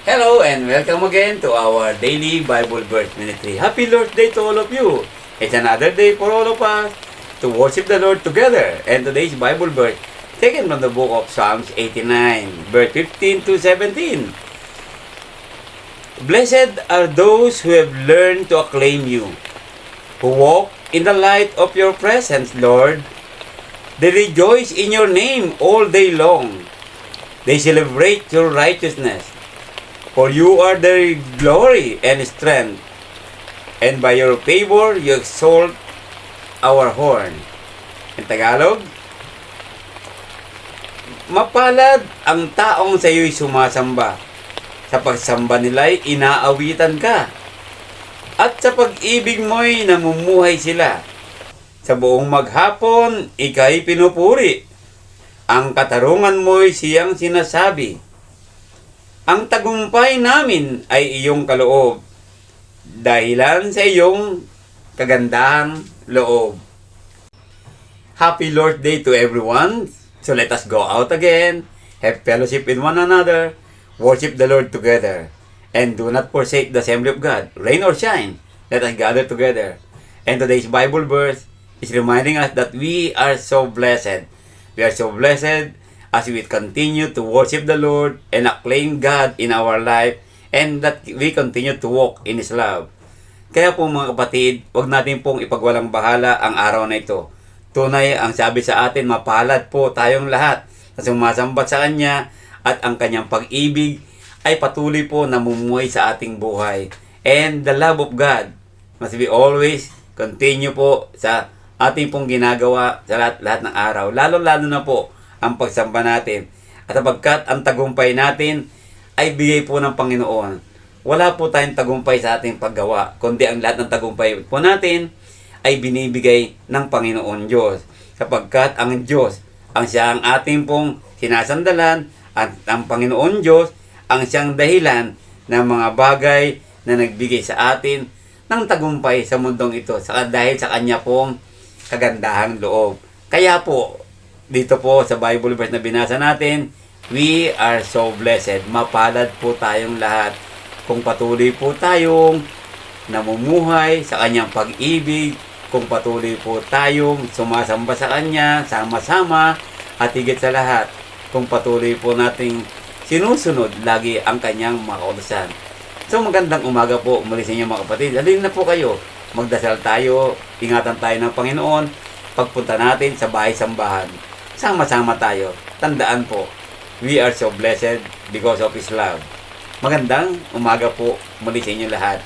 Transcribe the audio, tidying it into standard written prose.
Hello and welcome again to our daily Bible verse ministry. Happy Lord's Day to all of you. It's another day for all of us to worship the Lord together. And today's Bible verse taken from the book of Psalms 89, verse 15 to 17. Blessed are those who have learned to acclaim you, who walk in the light of your presence, Lord. They rejoice in your name all day long. They celebrate your righteousness. For you are their glory and strength, and by your favor you exalt our horn. In Tagalog, mapalad ang taong sa iyo'y sumasamba. Sa pagsamba nila'y inaawitan ka. At sa pag-ibig mo'y namumuhay sila. Sa buong maghapon, ika'y pinupuri. Ang katarungan mo'y siyang sinasabi. Ang tagumpay namin ay iyong kaloob, dahilan sa iyong kagandahang loob. Happy Lord's Day to everyone. So let us go out again, have fellowship with one another, worship the Lord together, and do not forsake the assembly of God. Rain or shine, let us gather together. And today's Bible verse is reminding us that we are so blessed. We are so blessed as we continue to worship the Lord and acclaim God in our life, and that we continue to walk in His love. Kaya po mga kapatid, huwag natin pong ipagwalang bahala ang araw na ito. Tunay ang sabi sa atin, mapalad po tayong lahat na sumasamba sa Kanya at ang Kanyang pag-ibig ay patuloy po namumuhay sa ating buhay. And the love of God must be always continue po sa ating pong ginagawa sa lahat ng araw. Lalo-lalo na po ang pagsamba natin. At sapagkat ang tagumpay natin ay bigay po ng Panginoon. Wala po tayong tagumpay sa ating paggawa, kundi ang lahat ng tagumpay po natin ay binibigay ng Panginoon Diyos. Sapagkat ang Diyos, ang siya ang ating pong sinasandalan, at ang Panginoon Diyos, ang siyang dahilan ng mga bagay na nagbigay sa atin ng tagumpay sa mundong ito. Dahil sa Kanya pong kagandahang loob. Kaya po, dito po sa Bible verse na binasa natin, we are so blessed. Mapalad po tayong lahat kung patuloy po tayong namumuhay sa Kanyang pag-ibig, kung patuloy po tayong sumasamba sa Kanya, sama-sama, at higit sa lahat, kung patuloy po nating sinusunod lagi ang Kanyang mga kautusan. So magandang umaga po muli sa inyo mga kapatid. Halina na po kayo, magdasal tayo, ingatan tayo ng Panginoon, pagpunta natin sa bahay-sambahan. Sama-sama tayo. Tandaan po, we are so blessed because of His love. Magandang umaga po muli sa inyo lahat.